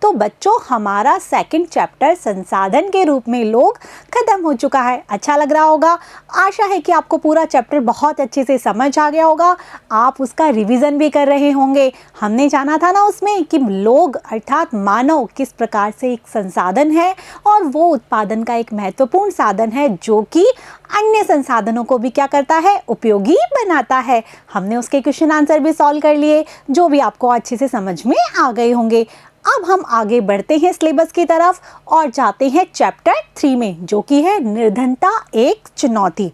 तो बच्चों हमारा सेकंड चैप्टर संसाधन के रूप में लोग खत्म हो चुका है। अच्छा लग रहा होगा। आशा है कि आपको पूरा चैप्टर बहुत अच्छे से समझ आ गया होगा, आप उसका रिवीजन भी कर रहे होंगे। हमने जाना था ना उसमें कि लोग अर्थात मानव किस प्रकार से एक संसाधन है और वो उत्पादन का एक महत्वपूर्ण साधन है जो कि अन्य संसाधनों को भी क्या करता है, उपयोगी बनाता है। हमने उसके क्वेश्चन आंसर भी सॉल्व कर लिए जो भी आपको अच्छे से समझ में आ गए होंगे। अब हम आगे बढ़ते हैं सिलेबस की तरफ और जाते हैं चैप्टर 3 में, जो कि है निर्धनता एक चुनौती।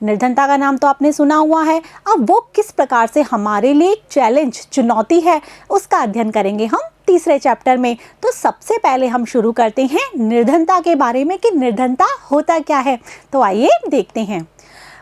निर्धनता का नाम तो आपने सुना हुआ है। अब वो किस प्रकार से हमारे लिए एक चैलेंज, चुनौती है, उसका अध्ययन करेंगे हम तीसरे चैप्टर में। तो सबसे पहले हम शुरू करते हैं निर्धनता के बारे में कि निर्धनता होता क्या है। तो आइए देखते हैं।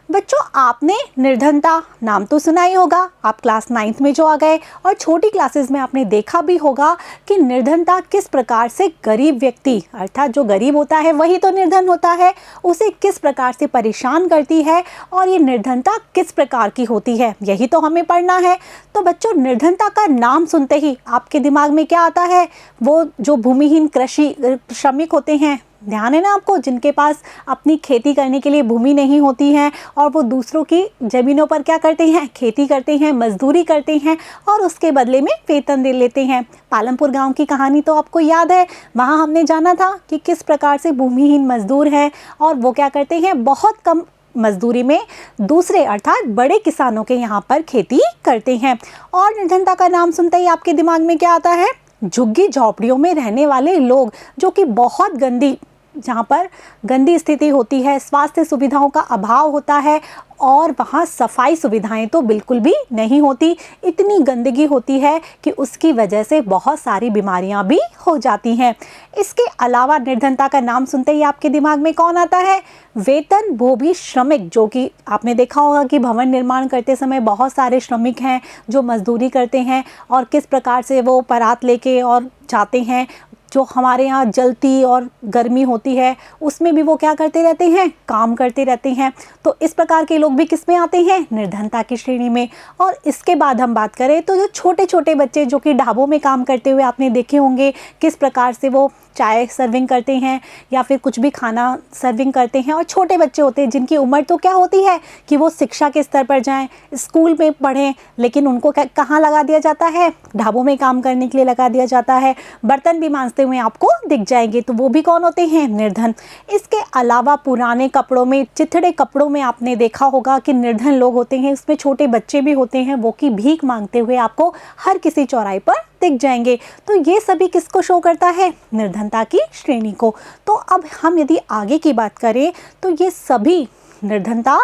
बच्चों आपने निर्धनता नाम तो सुना ही होगा, आप क्लास 9th में जो आ गए, और छोटी क्लासेस में आपने देखा भी होगा कि निर्धनता किस प्रकार से गरीब व्यक्ति, अर्थात जो गरीब होता है वही तो निर्धन होता है, उसे किस प्रकार से परेशान करती है और ये निर्धनता किस प्रकार की होती है, यही तो हमें पढ़ना है। तो बच्चों निर्धनता का नाम सुनते ही आपके दिमाग में क्या आता है, वो जो भूमिहीन कृषि श्रमिक होते हैं, ध्यान है ना आपको, जिनके पास अपनी खेती करने के लिए भूमि नहीं होती है और वो दूसरों की ज़मीनों पर क्या करते हैं, खेती करते हैं, मजदूरी करते हैं और उसके बदले में वेतन दे लेते हैं। पालमपुर गांव की कहानी तो आपको याद है, वहाँ हमने जाना था कि किस प्रकार से भूमिहीन मजदूर हैं और वो क्या करते हैं, बहुत कम मजदूरी में दूसरे अर्थात बड़े किसानों के यहाँ पर खेती करते हैं। और निर्धनता का नाम सुनते ही आपके दिमाग में क्या आता है, झुग्गी झोपड़ियों में रहने वाले लोग, जो कि बहुत गंदी, जहाँ पर गंदी स्थिति होती है, स्वास्थ्य सुविधाओं का अभाव होता है और वहाँ सफाई सुविधाएं तो बिल्कुल भी नहीं होती, इतनी गंदगी होती है कि उसकी वजह से बहुत सारी बीमारियां भी हो जाती हैं। इसके अलावा निर्धनता का नाम सुनते ही आपके दिमाग में कौन आता है, वेतनभोगी श्रमिक, जो कि आपने देखा होगा कि भवन निर्माण करते समय बहुत सारे श्रमिक हैं जो मजदूरी करते हैं और किस प्रकार से वो परात लेके और जाते हैं। जो हमारे यहाँ जलती और गर्मी होती है उसमें भी वो क्या करते रहते हैं, काम करते रहते हैं। तो इस प्रकार के लोग भी किस में आते हैं, निर्धनता की श्रेणी में। और इसके बाद हम बात करें तो जो छोटे छोटे बच्चे जो कि ढाबों में काम करते हुए आपने देखे होंगे, किस प्रकार से वो चाय सर्विंग करते हैं या फिर कुछ भी खाना सर्विंग करते हैं, और छोटे बच्चे होते हैं जिनकी उम्र तो क्या होती है कि वो शिक्षा के स्तर पर जाएं, स्कूल में पढ़ें, लेकिन उनको कहाँ लगा दिया जाता है, ढाबों में काम करने के लिए लगा दिया जाता है। बर्तन भी मांजते हुए आपको दिख जाएंगे, तो वो भी कौन होते हैं, निर्धन। इसके अलावा पुराने कपड़ों में, चिथड़े कपड़ों में आपने देखा होगा कि निर्धन लोग होते हैं, इसमें छोटे बच्चे भी होते हैं, वो कि भीख मांगते हुए आपको हर किसी चौराहे पर दिख जाएंगे। तो ये सभी किसको शो करता है, निर्धनता की श्रेणी को। तो अब हम यदि आगे की बात करें तो ये सभी निर्धनता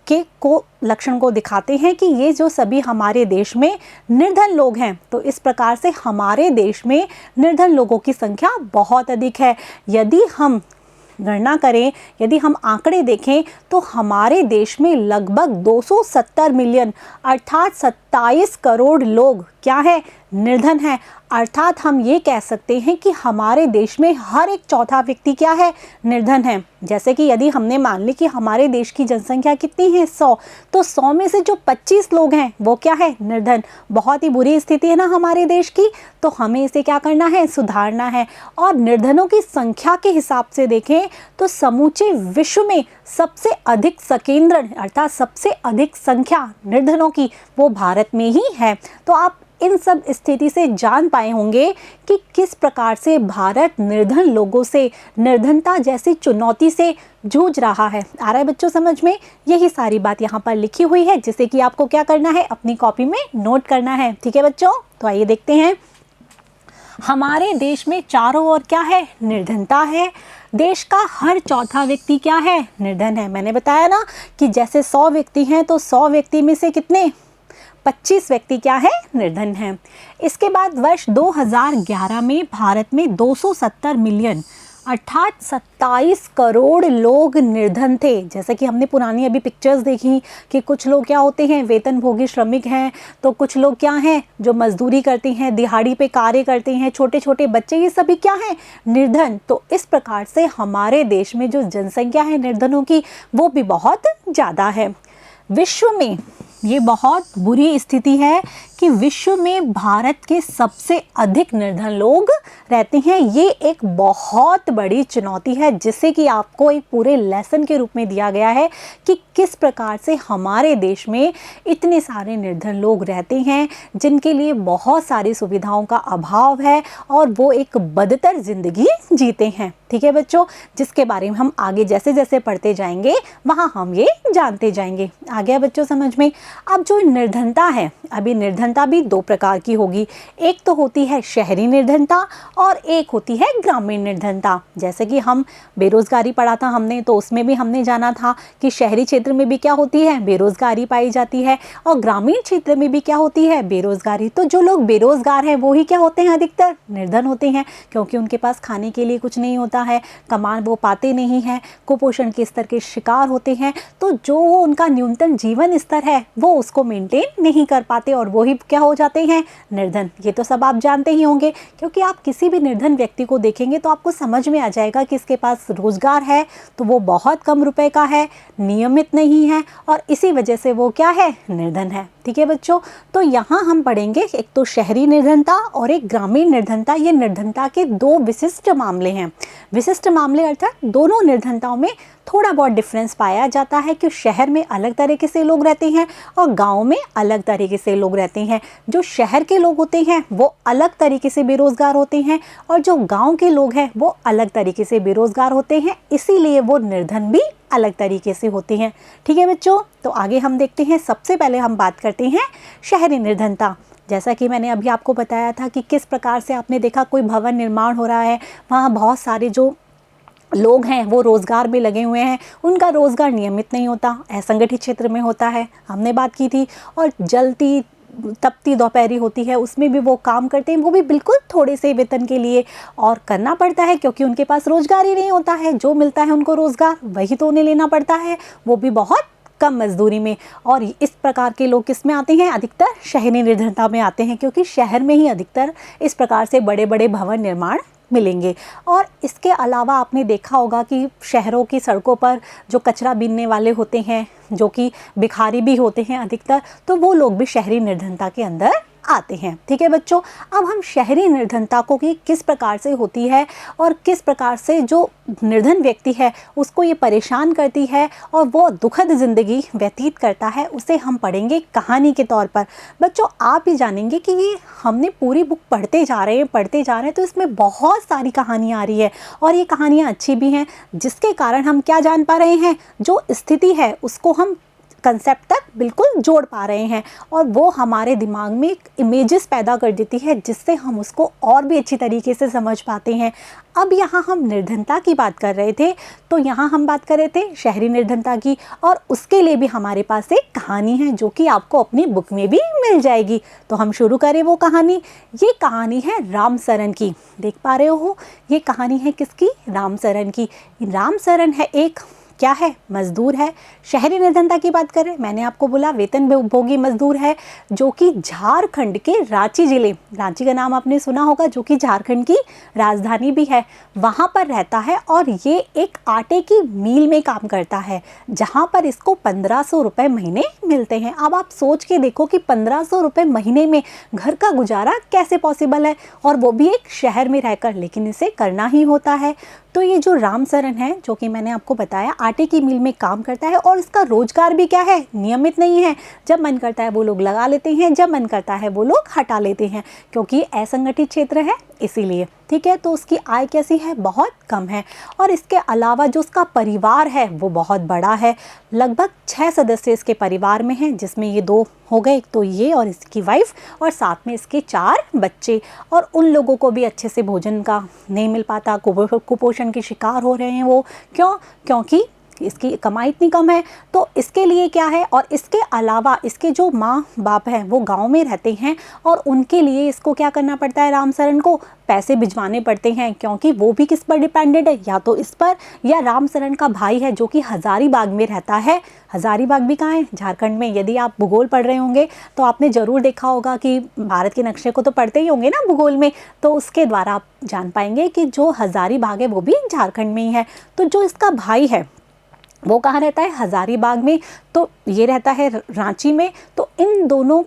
के को लक्षण को दिखाते हैं कि ये जो सभी हमारे देश में निर्धन लोग हैं, तो इस प्रकार से हमारे देश में निर्धन लोगों की संख्या बहुत अधिक है। यदि हम गणना करें, यदि हम आंकड़े देखें तो हमारे देश में लगभग 270 मिलियन अर्थात 27 करोड़ लोग क्या है, निर्धन है। अर्थात हम ये कह सकते हैं कि हमारे देश में हर एक चौथा व्यक्ति क्या है, निर्धन है। जैसे कि यदि हमने मान ली कि हमारे देश की जनसंख्या कितनी है, 100, तो 100 में से जो 25 लोग हैं वो क्या है, निर्धन। बहुत ही बुरी स्थिति है ना हमारे देश की, तो हमें इसे क्या करना है, सुधारना है। और निर्धनों की संख्या के हिसाब से देखें तो समूचे विश्व में सबसे अधिक सकेंद्र अर्थात सबसे अधिक संख्या निर्धनों की वो भारत में ही है। तो आप इन सब स्थिति से जान पाए होंगे कि किस प्रकार से भारत निर्धन लोगों से, निर्धनता जैसी चुनौती से जूझ रहा है। आ रहा है बच्चों समझ में? यही सारी बात यहाँ पर लिखी हुई है जिसे कि आपको क्या करना है, अपनी कॉपी में नोट करना है। ठीक है बच्चों, तो आइए देखते हैं। हमारे देश में चारों ओर क्या है, निर्धनता है। देश का हर चौथा व्यक्ति क्या है, निर्धन है। मैंने बताया ना कि जैसे 100 व्यक्ति हैं तो 100 व्यक्ति में से कितने, 25 व्यक्ति क्या है, निर्धन हैं। इसके बाद वर्ष 2011 में भारत में 270 मिलियन अर्थात 27 करोड़ लोग निर्धन थे। जैसे कि हमने पुरानी अभी पिक्चर्स देखी कि कुछ लोग क्या होते हैं, वेतनभोगी श्रमिक हैं, तो कुछ लोग क्या हैं जो मजदूरी करते हैं, दिहाड़ी पे कार्य करते हैं, छोटे छोटे बच्चे, ये सभी क्या हैं, निर्धन। तो इस प्रकार से हमारे देश में जो जनसंख्या है निर्धनों की वो भी बहुत ज़्यादा है। विश्व में ये बहुत बुरी स्थिति है कि विश्व में भारत के सबसे अधिक निर्धन लोग रहते हैं। ये एक बहुत बड़ी चुनौती है जिसे कि आपको एक पूरे लेसन के रूप में दिया गया है कि किस प्रकार से हमारे देश में इतने सारे निर्धन लोग रहते हैं जिनके लिए बहुत सारी सुविधाओं का अभाव है और वो एक बदतर ज़िंदगी जीते हैं। ठीक है बच्चों, जिसके बारे में हम आगे जैसे जैसे पढ़ते जाएंगे वहाँ हम ये जानते जाएंगे। आ गया बच्चों समझ में। अब जो निर्धनता है, अभी निर्धनता भी दो प्रकार की होगी। एक तो होती है शहरी निर्धनता और एक होती है ग्रामीण निर्धनता। जैसे कि हम बेरोजगारी पढ़ा था हमने, तो उसमें भी हमने जाना था कि शहरी क्षेत्र में भी क्या होती है, बेरोजगारी पाई जाती है, और ग्रामीण क्षेत्र में भी क्या होती है, बेरोजगारी। तो जो लोग बेरोजगार हैं वो ही क्या होते हैं, अधिकतर निर्धन होते हैं, क्योंकि उनके पास खाने के लिए कुछ नहीं होता है, कमान वो पाते नहीं हैं, कुपोषण के स्तर के शिकार होते हैं। तो जो उनका न्यूनतम जीवन स्तर है वो उसको मेंटेन नहीं कर पाते और वो ही क्या हो जाते हैं, निर्धन। ये तो सब आप जानते ही होंगे, क्योंकि आप किसी भी निर्धन व्यक्ति को देखेंगे तो आपको समझ में आ जाएगा कि इसके पास रोजगार है तो वो बहुत कम रुपए का है, नियमित नहीं है, और इसी वजह से वो क्या है, निर्धन है। ठीक है बच्चों, तो यहाँ हम पढ़ेंगे एक तो शहरी निर्धनता और एक ग्रामीण निर्धनता। ये निर्धनता के दो विशिष्ट मामले हैं। विशिष्ट मामले अर्थात दोनों निर्धनताओं में थोड़ा बहुत डिफरेंस पाया जाता है कि शहर में अलग तरीके से लोग रहते हैं और गांव में अलग तरीके से लोग रहते हैं। जो शहर के लोग होते हैं वो अलग तरीके से बेरोजगार होते हैं और जो गांव के लोग हैं वो अलग तरीके से बेरोजगार होते हैं, इसीलिए वो निर्धन भी अलग तरीके से होते हैं। ठीक है बच्चों, तो आगे हम देखते हैं। सबसे पहले हम बात करते हैं शहरी निर्धनता। जैसा कि मैंने अभी आपको बताया था कि किस प्रकार से आपने देखा कोई भवन निर्माण हो रहा है, वहाँ बहुत सारे जो लोग हैं वो रोज़गार में लगे हुए हैं, उनका रोज़गार नियमित नहीं होता, असंगठित क्षेत्र में होता है, हमने बात की थी। और जलती तपती दोपहरी होती है उसमें भी वो काम करते हैं, वो भी बिल्कुल थोड़े से वेतन के लिए, और करना पड़ता है क्योंकि उनके पास रोज़गार ही नहीं होता है। जो मिलता है उनको रोज़गार वही तो उन्हें लेना पड़ता है, वो भी बहुत कम मजदूरी में। और इस प्रकार के लोग किस में आते हैं, अधिकतर शहरी निर्धनता में आते हैं, क्योंकि शहर में ही अधिकतर इस प्रकार से बड़े बड़े भवन निर्माण मिलेंगे। और इसके अलावा आपने देखा होगा कि शहरों की सड़कों पर जो कचरा बीनने वाले होते हैं, जो कि भिखारी भी होते हैं अधिकतर, तो वो लोग भी शहरी निर्धनता के अंदर आते हैं। ठीक है बच्चों, अब हम शहरी निर्धनता को कि किस प्रकार से होती है और किस प्रकार से जो निर्धन व्यक्ति है उसको ये परेशान करती है और वो दुखद ज़िंदगी व्यतीत करता है, उसे हम पढ़ेंगे कहानी के तौर पर। बच्चों आप ही जानेंगे कि ये हमने पूरी बुक पढ़ते जा रहे हैं तो इसमें बहुत सारी कहानियाँ आ रही है और ये कहानियाँ अच्छी भी हैं, जिसके कारण हम क्या जान पा रहे हैं, जो स्थिति है उसको हम कंसेप्ट तक बिल्कुल जोड़ पा रहे हैं और वो हमारे दिमाग में एक इमेजेस पैदा कर देती है जिससे हम उसको और भी अच्छी तरीके से समझ पाते हैं। अब यहाँ हम निर्धनता की बात कर रहे थे, तो यहाँ हम बात कर रहे थे शहरी निर्धनता की, और उसके लिए भी हमारे पास एक कहानी है जो कि आपको अपनी बुक में भी मिल जाएगी। तो हम शुरू करें वो कहानी। ये कहानी है रामसरन की। देख पा रहे हो, ये कहानी है किसकी, रामसरन की। रामसरन है एक क्या है, मजदूर है। शहरी निर्धनता की बात करें, मैंने आपको बोला वेतन भोगी मजदूर है, जो कि झारखंड के रांची जिले, रांची का नाम आपने सुना होगा जो कि झारखंड की राजधानी भी है, वहाँ पर रहता है। और ये एक आटे की मील में काम करता है जहाँ पर इसको 1500 रुपये महीने मिलते हैं। अब आप सोच के देखो कि 1500 रुपये महीने में घर का गुजारा कैसे पॉसिबल है, और वो भी एक शहर में रहकर, लेकिन इसे करना ही होता है। तो ये जो रामसरन है, जो कि मैंने आपको बताया आटे की मिल में काम करता है, और इसका रोजगार भी क्या है, नियमित नहीं है। जब मन करता है वो लोग लगा लेते हैं, जब मन करता है वो लोग हटा लेते हैं, क्योंकि असंगठित क्षेत्र है इसीलिए। ठीक है, तो उसकी आय कैसी है, बहुत कम है। और इसके अलावा जो उसका परिवार है वो बहुत बड़ा है, लगभग 6 सदस्य इसके परिवार में हैं, जिसमें ये 2 हो गए, एक तो ये और इसकी वाइफ, और साथ में इसके 4 बच्चे। और उन लोगों को भी अच्छे से भोजन का नहीं मिल पाता, कुपोषण के शिकार हो रहे हैं वो। क्यों? क्योंकि इसकी कमाई इतनी कम है। तो इसके लिए क्या है, और इसके अलावा इसके जो माँ बाप हैं वो गांव में रहते हैं, और उनके लिए इसको क्या करना पड़ता है, रामसरन को पैसे भिजवाने पड़ते हैं, क्योंकि वो भी किस पर डिपेंडेंट है, या तो इस पर, या रामसरन का भाई है जो कि हजारीबाग में रहता है। हजारीबाग भी कहाँ है, झारखंड में। यदि आप भूगोल पढ़ रहे होंगे तो आपने ज़रूर देखा होगा कि भारत के नक्शे को तो पढ़ते ही होंगे ना भूगोल में, तो उसके द्वारा आप जान पाएंगे कि जो हजारीबाग है वो भी झारखंड में ही है। तो जो इसका भाई है वो कहाँ रहता है, हजारीबाग में, तो ये रहता है रांची में। तो इन दोनों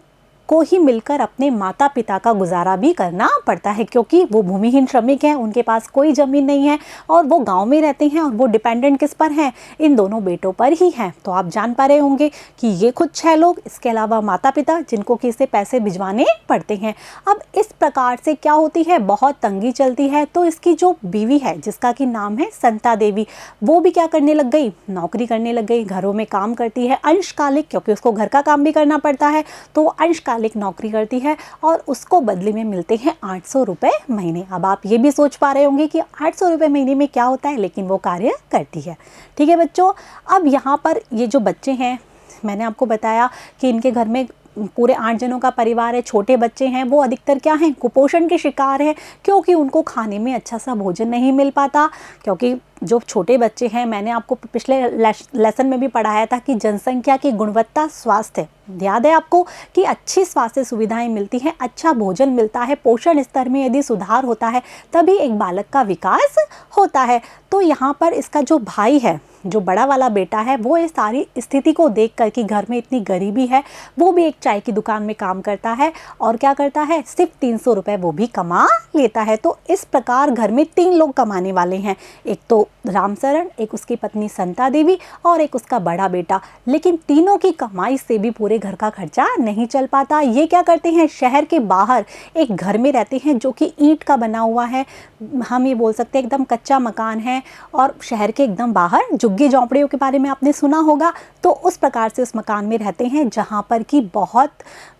को ही मिलकर अपने माता पिता का गुजारा भी करना पड़ता है, क्योंकि वो भूमिहीन श्रमिक हैं, उनके पास कोई ज़मीन नहीं है और वो गांव में रहते हैं और वो डिपेंडेंट किस पर हैं, इन दोनों बेटों पर ही हैं। तो आप जान पा रहे होंगे कि ये खुद 6 लोग, इसके अलावा माता पिता जिनको कि इसे पैसे भिजवाने पड़ते हैं। अब इस प्रकार से क्या होती है, बहुत तंगी चलती है। तो इसकी जो बीवी है जिसका कि नाम है संता देवी, वो भी क्या करने लग गई, नौकरी करने लग गई, घरों में काम करती है अंशकालिक, क्योंकि उसको घर का काम भी करना पड़ता है, तो वो अंशकालिक नौकरी करती है और उसको बदले में मिलते हैं 800 रुपये महीने। अब आप ये भी सोच पा रहे होंगे कि 800 रुपये महीने में क्या होता है, लेकिन वो कार्य करती है। ठीक है बच्चों, अब यहाँ पर ये जो बच्चे हैं, मैंने आपको बताया कि इनके घर में पूरे 8 जनों का परिवार है, छोटे बच्चे हैं, वो अधिकतर क्या हैं, कुपोषण के शिकार हैं, क्योंकि उनको खाने में अच्छा सा भोजन नहीं मिल पाता। क्योंकि जो छोटे बच्चे हैं, मैंने आपको पिछले लेसन में भी पढ़ाया था कि जनसंख्या की गुणवत्ता स्वास्थ्य, याद है आपको कि अच्छी स्वास्थ्य सुविधाएं मिलती हैं, अच्छा भोजन मिलता है, पोषण स्तर में यदि सुधार होता है तभी एक बालक का विकास होता है। तो यहाँ पर इसका जो भाई है, जो बड़ा वाला बेटा है, वो इस सारी स्थिति को देख कर कि घर में इतनी गरीबी है, वो भी एक चाय की दुकान में काम करता है और क्या करता है, सिर्फ 300 रुपये वो भी कमा लेता है। तो इस प्रकार घर में 3 लोग कमाने वाले हैं, एक तो रामचरण, एक उसकी पत्नी संता देवी और एक उसका बड़ा बेटा। लेकिन तीनों की कमाई से भी पूरे घर का खर्चा नहीं चल पाता। ये क्या करते हैं, शहर के बाहर एक घर में रहते हैं जो कि ईंट का बना हुआ है, हम ये बोल सकते हैं एकदम कच्चा मकान है, और शहर के एकदम बाहर झुग्गी झोंपड़ियों के बारे में आपने सुना होगा। तो उस प्रकार से उस मकान में रहते हैं जहाँ पर कि बहुत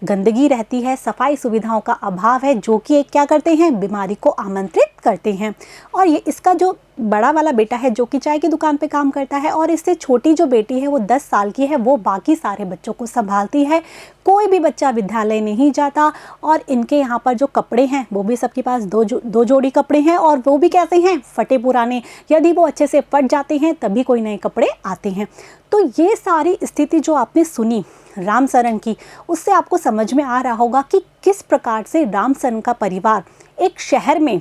गंदगी रहती है, सफाई सुविधाओं का अभाव है, जो कि एक क्या करते हैं, बीमारी को आमंत्रित करते हैं। और ये इसका जो बड़ा वाला बेटा है जो कि चाय की दुकान पे काम करता है, और इससे छोटी जो बेटी है वो 10 साल की है, वो बाकी सारे बच्चों को संभालती है। कोई भी बच्चा विद्यालय नहीं जाता, और इनके यहाँ पर जो कपड़े हैं वो भी सबके पास दो जोड़ी कपड़े हैं, और वो भी कैसे हैं, फटे पुराने, यदि वो अच्छे से फट जाते हैं तभी कोई नए कपड़े आते हैं। तो ये सारी स्थिति जो आपने सुनी रामचरण की, उससे आपको समझ में आ रहा होगा कि किस प्रकार से रामचरण का परिवार एक शहर में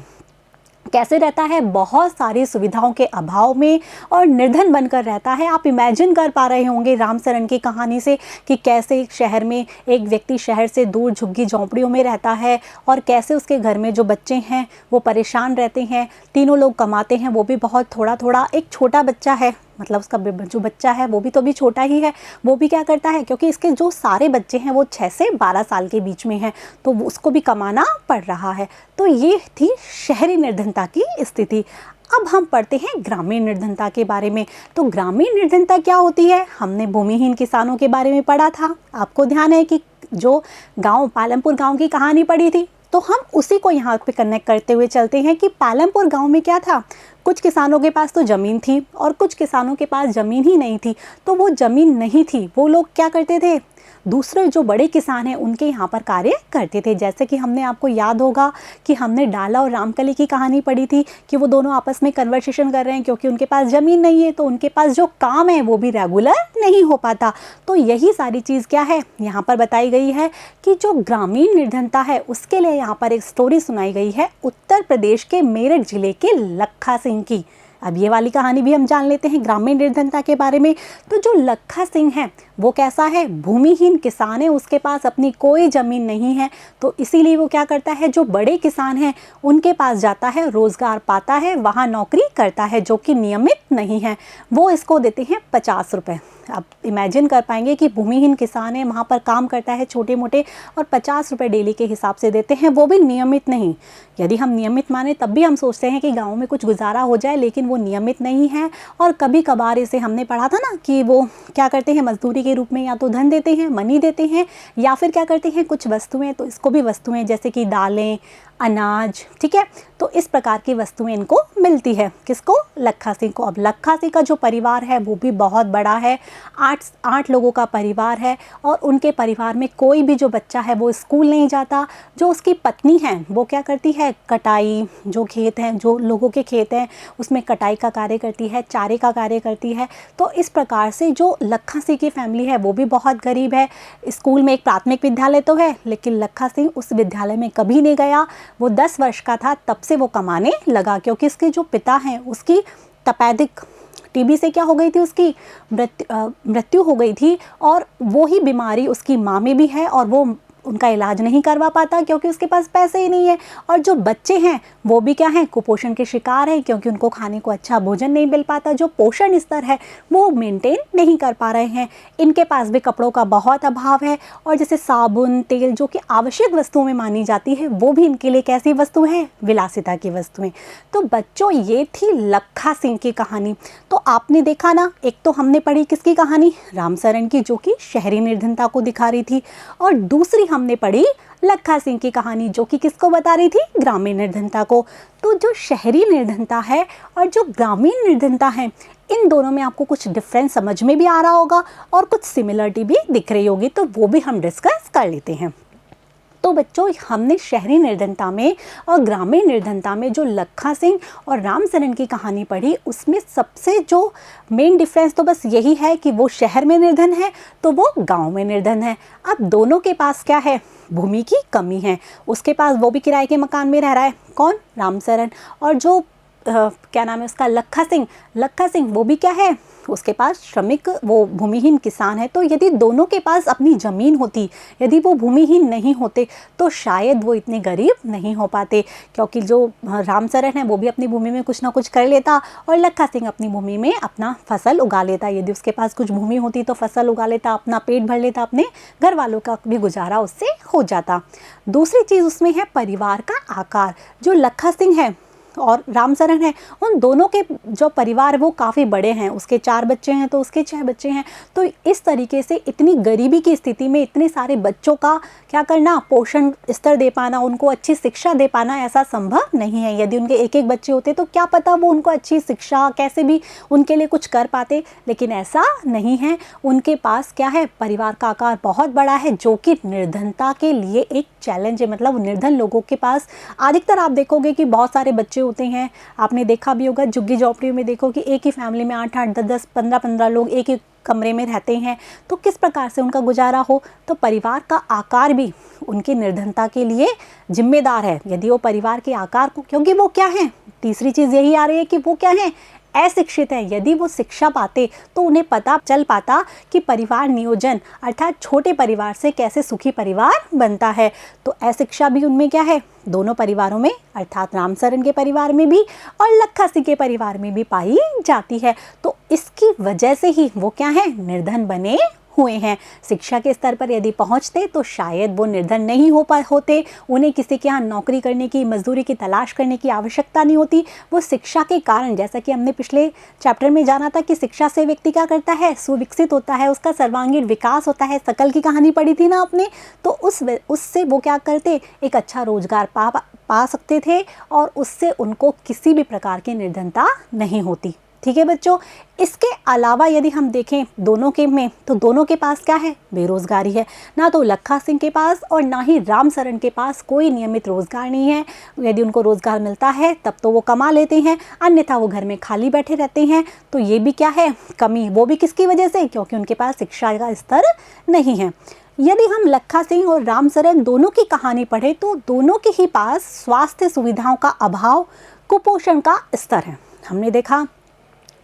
कैसे रहता है, बहुत सारी सुविधाओं के अभाव में और निर्धन बनकर रहता है। आप इमेजिन कर पा रहे होंगे रामचरण की कहानी से कि कैसे एक शहर में एक व्यक्ति शहर से दूर झुग्गी झोंपड़ियों में रहता है, और कैसे उसके घर में जो बच्चे हैं वो परेशान रहते हैं। तीनों लोग कमाते हैं, वो भी बहुत थोड़ा थोड़ा। एक छोटा बच्चा है, मतलब उसका जो बच्चा है वो भी तो भी छोटा ही है, वो भी क्या करता है, क्योंकि इसके जो सारे बच्चे हैं वो 6 से 12 साल के बीच में हैं, तो उसको भी कमाना पड़ रहा है। तो ये थी शहरी निर्धनता की स्थिति। अब हम पढ़ते हैं ग्रामीण निर्धनता के बारे में। तो ग्रामीण निर्धनता क्या होती है, हमने भूमिहीन किसानों के बारे में पढ़ा था। आपको ध्यान है कि जो गाँव पालमपुर गाँव की कहानी पढ़ी थी, तो हम उसी को यहाँ पे कनेक्ट करते हुए चलते हैं कि पालमपुर गांव में क्या था, कुछ किसानों के पास तो ज़मीन थी और कुछ किसानों के पास ज़मीन ही नहीं थी। तो वो ज़मीन नहीं थी, वो लोग क्या करते थे, दूसरे जो बड़े किसान हैं उनके यहाँ पर कार्य करते थे। जैसे कि हमने, आपको याद होगा कि हमने डाला और रामकली की कहानी पढ़ी थी कि वो दोनों आपस में कन्वर्सेशन कर रहे हैं, क्योंकि उनके पास ज़मीन नहीं है तो उनके पास जो काम है वो भी रेगुलर नहीं हो पाता। तो यही सारी चीज़ क्या है यहाँ पर बताई गई है कि जो ग्रामीण निर्धनता है उसके लिए यहाँ पर एक स्टोरी सुनाई गई है उत्तर प्रदेश के मेरठ जिले के लखा सिंह की। अब ये वाली कहानी भी हम जान लेते हैं ग्रामीण निर्धनता के बारे में। तो जो लखा सिंह है वो कैसा है, भूमिहीन किसान है, उसके पास अपनी कोई ज़मीन नहीं है। तो इसीलिए वो क्या करता है, जो बड़े किसान हैं उनके पास जाता है, रोज़गार पाता है, वहाँ नौकरी करता है जो कि नियमित नहीं है। वो इसको देते हैं 50 रुपये। आप इमेजिन कर पाएंगे कि भूमिहीन किसान है, वहाँ पर काम करता है छोटे मोटे, और 50 रुपये डेली के हिसाब से देते हैं, वो भी नियमित नहीं। यदि हम नियमित माने तब भी हम सोचते हैं कि गाँव में कुछ गुजारा हो जाए, लेकिन वो नियमित नहीं है। और कभी कभार इसे हमने पढ़ा था ना कि वो क्या करते हैं, मजदूरी के रूप में या तो धन देते हैं, मनी देते हैं, या फिर क्या करते हैं कुछ वस्तुएं। तो इसको भी वस्तुएं जैसे कि दालें, अनाज, ठीक है, तो इस प्रकार की वस्तुएं इनको मिलती है। किसको, लखा सिंह को। अब लखा सिंह का जो परिवार है वो भी बहुत बड़ा है, 8 लोगों का परिवार है, और उनके परिवार में कोई भी जो बच्चा है वो स्कूल नहीं जाता। जो उसकी पत्नी है वो क्या करती है, कटाई, जो खेत हैं, जो लोगों के खेत हैं उसमें कटाई का कार्य करती है, चारे का कार्य करती है। तो इस प्रकार से जो लखा सिंह की फैमिली है वो भी बहुत गरीब है। स्कूल में एक प्राथमिक विद्यालय तो है, लेकिन लखा सिंह उस विद्यालय में कभी नहीं गया। वो 10 वर्ष का था तब से वो कमाने लगा, क्योंकि इसके जो पिता हैं उसकी तपेदिक टीबी से क्या हो गई थी, उसकी मृत्यु हो गई थी, और वो ही बीमारी उसकी माँ में भी है, और वो उनका इलाज नहीं करवा पाता क्योंकि उसके पास पैसे ही नहीं है। और जो बच्चे हैं वो भी क्या हैं, कुपोषण के शिकार हैं क्योंकि उनको खाने को अच्छा भोजन नहीं मिल पाता, जो पोषण स्तर है वो मेंटेन नहीं कर पा रहे हैं। इनके पास भी कपड़ों का बहुत अभाव है और जैसे साबुन, तेल जो कि आवश्यक वस्तुओं में मानी जाती है वो भी इनके लिए कैसी वस्तु है, विलासिता की वस्तुएं। तो बच्चों ये थी लखा सिंह की कहानी। तो आपने देखा ना, एक तो हमने पढ़ी किसकी कहानी, रामसरन की, जो कि शहरी निर्धनता को दिखा रही थी, और दूसरी हमने पढ़ी लखा सिंह की कहानी जो कि किसको बता रही थी, ग्रामीण निर्धनता को। तो जो शहरी निर्धनता है और जो ग्रामीण निर्धनता है, इन दोनों में आपको कुछ डिफरेंस समझ में भी आ रहा होगा और कुछ सिमिलरिटी भी दिख रही होगी, तो वो भी हम डिस्कस कर लेते हैं। तो बच्चों हमने शहरी निर्धनता में और ग्रामीण निर्धनता में जो लखा सिंह और रामसरन की कहानी पढ़ी, उसमें सबसे जो मेन डिफरेंस तो बस यही है कि वो शहर में निर्धन है तो वो गांव में निर्धन है। अब दोनों के पास क्या है, भूमि की कमी है। उसके पास वो भी किराए के मकान में रह रहा है, कौन, रामसरन, और जो क्या नाम है उसका, लखा सिंह वो भी क्या है, उसके पास श्रमिक, वो भूमिहीन किसान है। तो यदि दोनों के पास अपनी ज़मीन होती, यदि वो भूमिहीन नहीं होते तो शायद वो इतने गरीब नहीं हो पाते, क्योंकि जो रामसरन है वो भी अपनी भूमि में कुछ ना कुछ कर लेता और लखा सिंह अपनी भूमि में अपना फसल उगा लेता। यदि उसके पास कुछ भूमि होती तो फसल उगा लेता, अपना पेट भर लेता, अपने घर वालों का भी गुजारा उससे हो जाता। दूसरी चीज़ उसमें है परिवार का आकार। जो लखा सिंह है और रामसरन है, उन दोनों के जो परिवार वो काफ़ी बड़े हैं, उसके 4 बच्चे हैं तो उसके 6 बच्चे हैं। तो इस तरीके से इतनी गरीबी की स्थिति में इतने सारे बच्चों का क्या करना, पोषण स्तर दे पाना, उनको अच्छी शिक्षा दे पाना, ऐसा संभव नहीं है। यदि उनके एक एक बच्चे होते तो क्या पता वो उनको अच्छी शिक्षा कैसे भी उनके लिए कुछ कर पाते, लेकिन ऐसा नहीं है। उनके पास क्या है, परिवार का आकार बहुत बड़ा है जो कि निर्धनता के लिए एक चैलेंज है। मतलब निर्धन लोगों के पास अधिकतर आप देखोगे कि बहुत सारे बच्चे होते हैं। आपने देखा भी होगा झुग्गी झोपड़ियों में, देखो कि एक ही फैमिली में 8-8, 10-10, 15-15 लोग एक एक कमरे में रहते हैं, तो किस प्रकार से उनका गुजारा हो। तो परिवार का आकार भी उनकी निर्धनता के लिए जिम्मेदार है। यदि वो परिवार के आकार को, क्योंकि वो क्या है, तीसरी चीज़ यही आ रही है कि वो क्या है, अशिक्षित है। यदि वो शिक्षा पाते तो उन्हें पता चल पाता कि परिवार नियोजन अर्थात छोटे परिवार से कैसे सुखी परिवार बनता है। तो अशिक्षा भी उनमें क्या है, दोनों परिवारों में अर्थात रामसरन के परिवार में भी और लखा सिंह के परिवार में भी पाई जाती है। तो इसकी वजह से ही वो क्या है, निर्धन बने हुए हैं। शिक्षा के स्तर पर यदि पहुंचते तो शायद वो निर्धन नहीं होते, उन्हें किसी के यहाँ नौकरी करने की, मजदूरी की तलाश करने की आवश्यकता नहीं होती। वो शिक्षा के कारण, जैसा कि हमने पिछले चैप्टर में जाना था कि शिक्षा से व्यक्ति क्या करता है, सुविकसित होता है, उसका सर्वांगीण विकास होता है। शकल की कहानी पढ़ी थी ना आपने, तो उससे वो क्या करते, एक अच्छा रोजगार पा सकते थे और उससे उनको किसी भी प्रकार की निर्धनता नहीं होती। ठीक है बच्चों, इसके अलावा यदि हम देखें दोनों के में, तो दोनों के पास क्या है, बेरोजगारी है। ना तो लखा सिंह के पास और ना ही रामसरन के पास कोई नियमित रोजगार नहीं है। यदि उनको रोजगार मिलता है तब तो वो कमा लेते हैं, अन्यथा वो घर में खाली बैठे रहते हैं। तो ये भी क्या है, कमी, वो भी किसकी वजह से, क्योंकि उनके पास शिक्षा का स्तर नहीं है। यदि हम लखा सिंह और रामसरन दोनों की कहानी पढ़े तो दोनों के ही पास स्वास्थ्य सुविधाओं का अभाव, कुपोषण का स्तर है। हमने देखा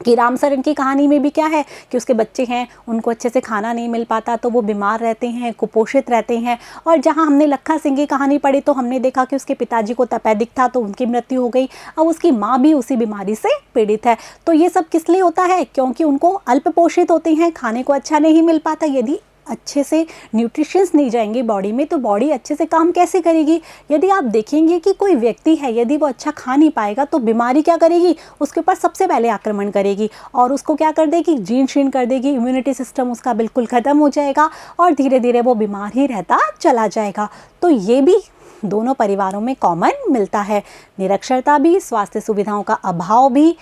कि रामसरन की कहानी में भी क्या है कि उसके बच्चे हैं, उनको अच्छे से खाना नहीं मिल पाता तो वो बीमार रहते हैं, कुपोषित रहते हैं। और जहां हमने लखा सिंह की कहानी पढ़ी तो हमने देखा कि उसके पिताजी को तपेदिक था तो उनकी मृत्यु हो गई। अब उसकी माँ भी उसी बीमारी से पीड़ित है। तो ये सब किस लिए होता है, क्योंकि उनको अल्प पोषित होते हैं, खाने को अच्छा नहीं मिल पाता। यदि अच्छे से न्यूट्रिशंस नहीं जाएंगे बॉडी में तो बॉडी अच्छे से काम कैसे करेगी। यदि आप देखेंगे कि कोई व्यक्ति है, यदि वो अच्छा खा नहीं पाएगा तो बीमारी क्या करेगी, उसके ऊपर सबसे पहले आक्रमण करेगी और उसको क्या कर देगी, जीर्ण शीर्ण कर देगी। इम्यूनिटी सिस्टम उसका बिल्कुल ख़त्म हो जाएगा और धीरे धीरे वो बीमार ही रहता चला जाएगा। तो ये भी दोनों परिवारों में कॉमन मिलता है, निरक्षरता भी, स्वास्थ्य सुविधाओं का अभाव भी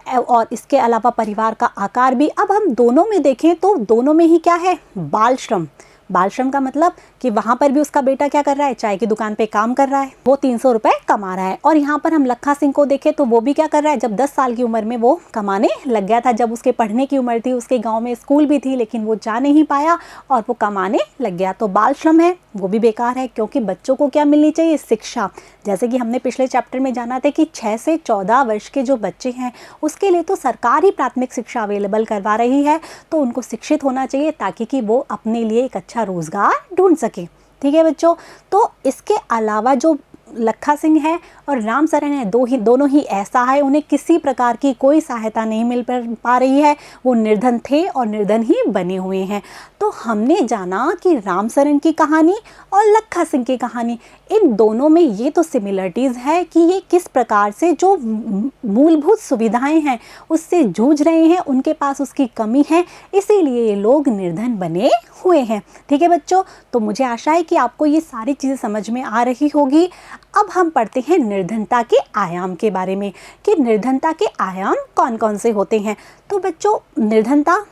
और इसके अलावा परिवार का आकार भी। अब हम दोनों में देखें तो दोनों में ही क्या है, बाल श्रम। बाल श्रम का मतलब कि वहाँ पर भी उसका बेटा क्या कर रहा है, चाय की दुकान पे काम कर रहा है, वो 300 रुपये कमा रहा है। और यहाँ पर हम लखा सिंह को देखें तो वो भी क्या कर रहा है, जब 10 साल की उम्र में वो कमाने लग गया था, जब उसके पढ़ने की उम्र थी, उसके गांव में स्कूल भी थी लेकिन वो जा नहीं पाया और वो कमाने लग गया। तो बाल श्रम है वो भी बेकार है, क्योंकि बच्चों को क्या मिलनी चाहिए, शिक्षा। जैसे कि हमने पिछले चैप्टर में जाना था कि 6 से 14 वर्ष के जो बच्चे हैं उसके लिए तो सरकार ही प्राथमिक शिक्षा अवेलेबल करवा रही है, तो उनको शिक्षित होना चाहिए ताकि कि वो अपने लिए एक अच्छा रोजगार ढूंढ सके। ठीक है बच्चों। तो इसके अलावा जो लखा सिंह है और राम सरन है, दोनों ही ऐसा है, उन्हें किसी प्रकार की कोई सहायता नहीं मिल पा रही है, वो निर्धन थे और निर्धन ही बने हुए हैं। तो हमने जाना कि राम सरन की कहानी और लखा सिंह की कहानी, इन दोनों में ये तो सिमिलरिटीज़ है कि ये किस प्रकार से जो मूलभूत सुविधाएं हैं उससे जूझ रहे हैं, उनके पास उसकी कमी है, इसीलिए ये लोग निर्धन बने हुए हैं। ठीक है बच्चों, तो मुझे आशा है कि आपको ये सारी चीज़ें समझ में आ रही होगी। अब हम पढ़ते हैं निर्धनता के आयाम के बारे में कि निर्धनता के आयाम कौन कौन से होते हैं। तो बच्चों, निर्धनता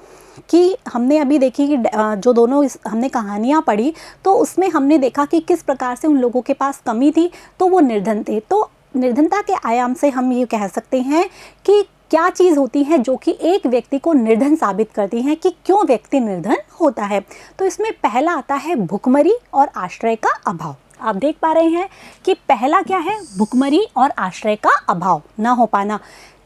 कि हमने अभी देखी कि जो दोनों हमने कहानियाँ पढ़ी तो उसमें हमने देखा कि किस प्रकार से उन लोगों के पास कमी थी तो वो निर्धन थे। तो निर्धनता के आयाम से हम ये कह सकते हैं कि क्या चीज़ होती है जो कि एक व्यक्ति को निर्धन साबित करती है कि क्यों व्यक्ति निर्धन होता है। तो इसमें पहला आता है भुखमरी और आश्रय का अभाव। आप देख पा रहे हैं कि पहला क्या है, भुखमरी और आश्रय का अभाव ना हो पाना।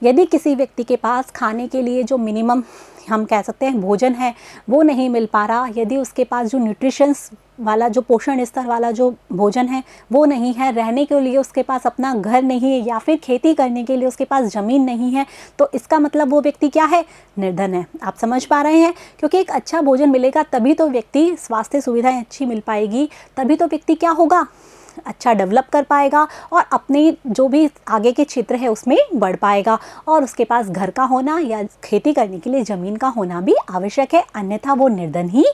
यदि किसी व्यक्ति के पास खाने के लिए जो मिनिमम हम कह सकते हैं भोजन है वो नहीं मिल पा रहा, यदि उसके पास जो न्यूट्रिशंस वाला जो पोषण स्तर वाला जो भोजन है वो नहीं है, रहने के लिए उसके पास अपना घर नहीं है या फिर खेती करने के लिए उसके पास ज़मीन नहीं है, तो इसका मतलब वो व्यक्ति क्या है, निर्धन है। आप समझ पा रहे हैं, क्योंकि एक अच्छा भोजन मिलेगा तभी तो व्यक्ति, स्वास्थ्य सुविधाएं अच्छी मिल पाएगी तभी तो व्यक्ति क्या होगा, अच्छा डेवलप कर पाएगा और अपने जो भी आगे के क्षेत्र है उसमें बढ़ पाएगा। और उसके पास घर का होना या खेती करने के लिए ज़मीन का होना भी आवश्यक है, अन्यथा वो निर्धन ही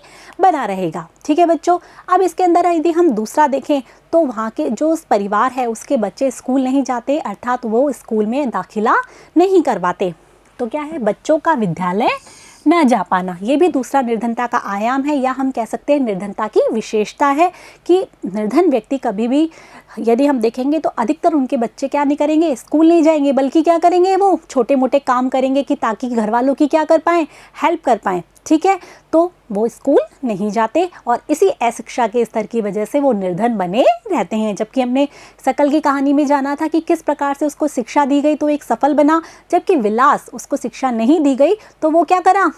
बना रहेगा। ठीक है बच्चों, अब इसके अंदर यदि हम दूसरा देखें तो वहाँ के जो परिवार है उसके बच्चे स्कूल नहीं जाते, अर्थात वो स्कूल में दाखिला नहीं करवाते। तो क्या है, बच्चों का विद्यालय न जा पाना, ये भी दूसरा निर्धनता का आयाम है, या हम कह सकते हैं निर्धनता की विशेषता है कि निर्धन व्यक्ति कभी भी, यदि हम देखेंगे तो अधिकतर उनके बच्चे क्या नहीं करेंगे, स्कूल नहीं जाएंगे, बल्कि क्या करेंगे, वो छोटे मोटे काम करेंगे कि ताकि घर वालों की क्या कर पाएँ, हेल्प कर पाएँ। ठीक है, तो वो स्कूल नहीं जाते और इसी अशिक्षा के स्तर की वजह से वो निर्धन बने रहते हैं। जबकि हमने शकल की कहानी में जाना था कि किस प्रकार से उसको शिक्षा दी गई तो एक सफल बना, जबकि विलास उसको शिक्षा नहीं दी गई तो वो क्या करा,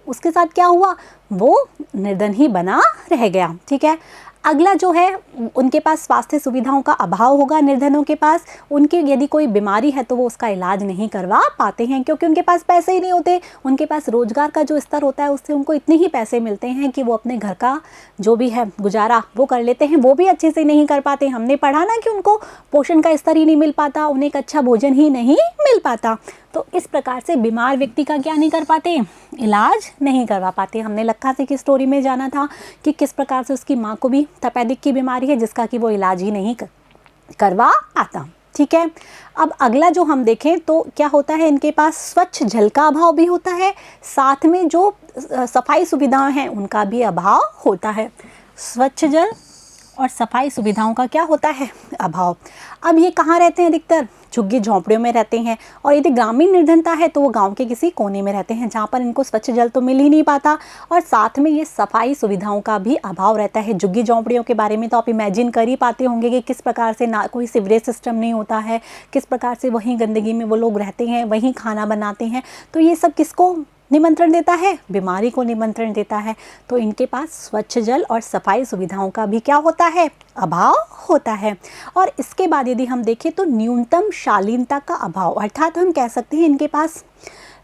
उसके साथ क्या हुआ, वो निर्धन ही बना रह गया। ठीक है, अगला जो है, उनके पास स्वास्थ्य सुविधाओं का अभाव होगा निर्धनों के पास, उनके यदि कोई बीमारी है तो वो उसका इलाज नहीं करवा पाते हैं क्योंकि उनके पास पैसे ही नहीं होते। उनके पास रोजगार का जो स्तर होता है उससे उनको इतने ही पैसे मिलते हैं कि वो अपने घर का जो भी है गुजारा वो कर लेते हैं, वो भी अच्छे से नहीं कर पाते। हमने पढ़ा ना कि उनको पोषण का स्तर ही नहीं मिल पाता, उन्हें एक अच्छा भोजन ही नहीं मिल पाता। तो इस प्रकार से बीमार व्यक्ति का क्या नहीं कर पाते, इलाज नहीं करवा पाते। हमने लखा सिंह की स्टोरी में जाना था कि किस प्रकार से उसकी माँ को भी तपेदिक की बीमारी है जिसका कि वो इलाज ही नहीं करवा पाता। ठीक है, अब अगला जो हम देखें तो क्या होता है, इनके पास स्वच्छ जल का अभाव भी होता है, साथ में जो सफाई सुविधाएं हैं उनका भी अभाव होता है। स्वच्छ जल और सफाई सुविधाओं का क्या होता है, अभाव। अब ये कहाँ रहते हैं, अधिकतर झुग्गी झोंपड़ियों में रहते हैं, और यदि ग्रामीण निर्धनता है तो वो गांव के किसी कोने में रहते हैं जहाँ पर इनको स्वच्छ जल तो मिल ही नहीं पाता, और साथ में ये सफाई सुविधाओं का भी अभाव रहता है। झुग्गी झोंपड़ियों के बारे में तो आप इमेजिन कर ही पाते होंगे कि किस प्रकार से ना कोई सीवरेज सिस्टम नहीं होता है, किस प्रकार से वहीं गंदगी में वो लोग रहते हैं, वहीं खाना बनाते हैं। तो ये सब किसको निमंत्रण देता है, बीमारी को निमंत्रण देता है। तो इनके पास स्वच्छ जल और सफाई सुविधाओं का भी क्या होता है, अभाव होता है। और इसके बाद यदि हम देखें तो न्यूनतम शालीनता का अभाव, अर्थात हम कह सकते हैं इनके पास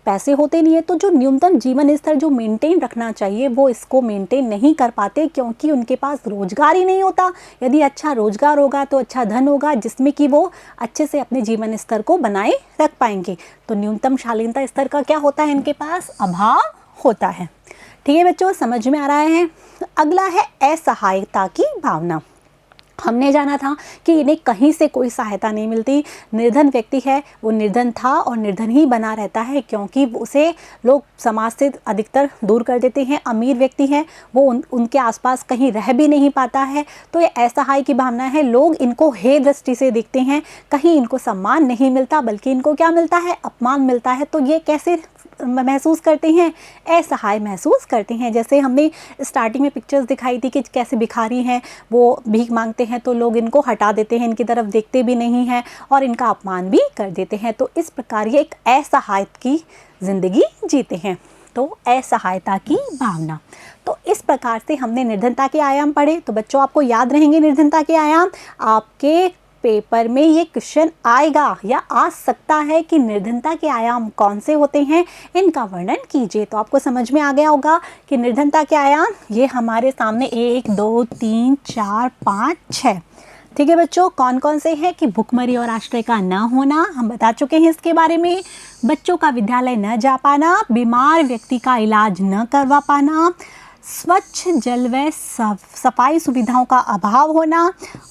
पैसे होते नहीं है तो जो न्यूनतम जीवन स्तर जो मेंटेन रखना चाहिए वो इसको मेंटेन नहीं कर पाते क्योंकि उनके पास रोजगार ही नहीं होता। यदि अच्छा रोजगार होगा तो अच्छा धन होगा जिसमें कि वो अच्छे से अपने जीवन स्तर को बनाए रख पाएंगे। तो न्यूनतम शालीनता स्तर का क्या होता है, इनके पास अभाव होता है। ठीक है बच्चों, समझ में आ रहा है। अगला है असहायता की भावना। हमने जाना था कि इन्हें कहीं से कोई सहायता नहीं मिलती। निर्धन व्यक्ति है वो निर्धन था और निर्धन ही बना रहता है क्योंकि उसे लोग समाज से अधिकतर दूर कर देते हैं। अमीर व्यक्ति है वो उनके आसपास कहीं रह भी नहीं पाता है। तो ये असहाय की भावना है, लोग इनको हे दृष्टि से देखते हैं, कहीं इनको सम्मान नहीं मिलता बल्कि इनको क्या मिलता है, अपमान मिलता है। तो ये कैसे महसूस करते हैं, असहाय महसूस करते हैं। जैसे हमने स्टार्टिंग में पिक्चर्स दिखाई थी कि कैसे भिखारी हैं, वो भीख मांगते हैं तो लोग इनको हटा देते हैं, इनकी तरफ देखते भी नहीं हैं और इनका अपमान भी कर देते हैं। तो इस प्रकार ये एक असहाय की ज़िंदगी जीते हैं। तो असहायता की भावना। तो इस प्रकार से हमने निर्धनता के आयाम पढ़े। तो बच्चों आपको याद रहेंगे निर्धनता के आयाम। आपके पेपर में ये क्वेश्चन आएगा या आ सकता है कि निर्धनता के आयाम कौन से होते हैं, इनका वर्णन कीजिए। तो आपको समझ में आ गया होगा कि निर्धनता के आयाम ये हमारे सामने 1 2 3 4 5 6, ठीक है बच्चों। कौन कौन से हैं कि भुखमरी और आश्रय का न होना, हम बता चुके हैं इसके बारे में। बच्चों का विद्यालय न जा पाना, बीमार व्यक्ति का इलाज न करवा पाना, स्वच्छ जल व सफाई सुविधाओं का अभाव होना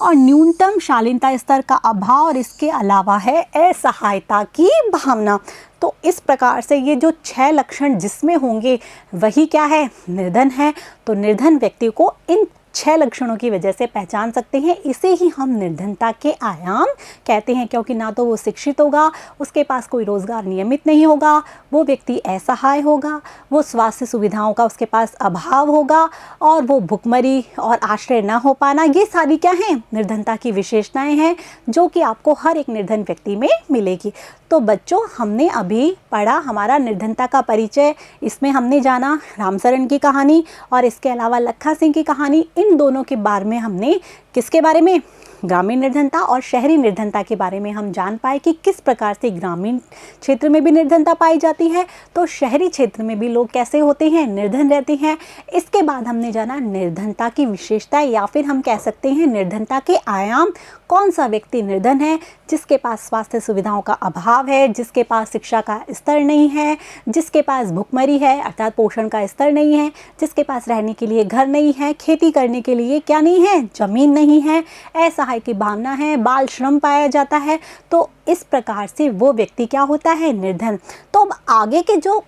और न्यूनतम शालीनता स्तर का अभाव, और इसके अलावा है असहायता की भावना। तो इस प्रकार से ये जो 6 लक्षण जिसमें होंगे वही क्या है, निर्धन है। तो निर्धन व्यक्ति को इन 6 लक्षणों की वजह से पहचान सकते हैं। इसे ही हम निर्धनता के आयाम कहते हैं, क्योंकि ना तो वो शिक्षित होगा, उसके पास कोई रोज़गार नियमित नहीं होगा, वो व्यक्ति असहाय होगा, वो स्वास्थ्य सुविधाओं का उसके पास अभाव होगा, और वो भुखमरी और आश्रय न हो पाना। ये सारी क्या हैं, निर्धनता की विशेषताएं हैं जो कि आपको हर एक निर्धन व्यक्ति में मिलेगी। तो बच्चों हमने अभी पढ़ा हमारा निर्धनता का परिचय। इसमें हमने जाना रामसरन की कहानी और इसके अलावा लखा सिंह की कहानी। इन दोनों के बारे में हमने किसके बारे में, ग्रामीण निर्धनता और शहरी निर्धनता के बारे में हम जान पाए कि किस प्रकार से ग्रामीण क्षेत्र में भी निर्धनता पाई जाती है, तो शहरी क्षेत्र में भी लोग कैसे होते हैं, निर्धन रहते हैं। इसके बाद हमने जाना निर्धनता की विशेषताएं, या फिर हम कह सकते हैं निर्धनता के आयाम। कौन सा व्यक्ति निर्धन है, जिसके पास स्वास्थ्य सुविधाओं का अभाव है, जिसके पास शिक्षा का स्तर नहीं है, जिसके पास भुखमरी है अर्थात पोषण का स्तर नहीं है, जिसके पास रहने के लिए घर नहीं है, खेती करने के लिए क्या नहीं है, जमीन नहीं है, असहाय की भावना है, बाल श्रम पाया जाता है। तो इस प्रकार से वो व्यक्ति क्या होता है, निर्धन। तो अब आगे के जो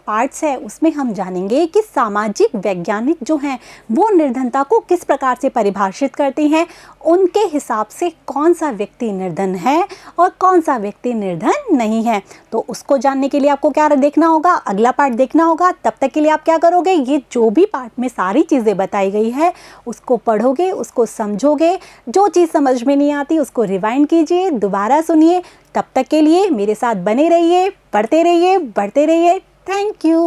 पार्ट्स है उसमें हम जानेंगे कि सामाजिक वैज्ञानिक जो हैं वो निर्धनता को किस प्रकार से परिभाषित करते हैं, उनके हिसाब से कौन सा व्यक्ति निर्धन है और कौन सा व्यक्ति निर्धन नहीं है। तो उसको जानने के लिए आपको क्या देखना होगा, अगला पार्ट देखना होगा। तब तक के लिए आप क्या करोगे, ये जो भी पार्ट में सारी चीज़ें बताई गई है उसको पढ़ोगे, उसको समझोगे। जो चीज़ समझ में नहीं आती उसको रिवाइंड कीजिए, दोबारा सुनिए। तब तक के लिए मेरे साथ बने रहिए, पढ़ते रहिए, बढ़ते रहिए। Thank you.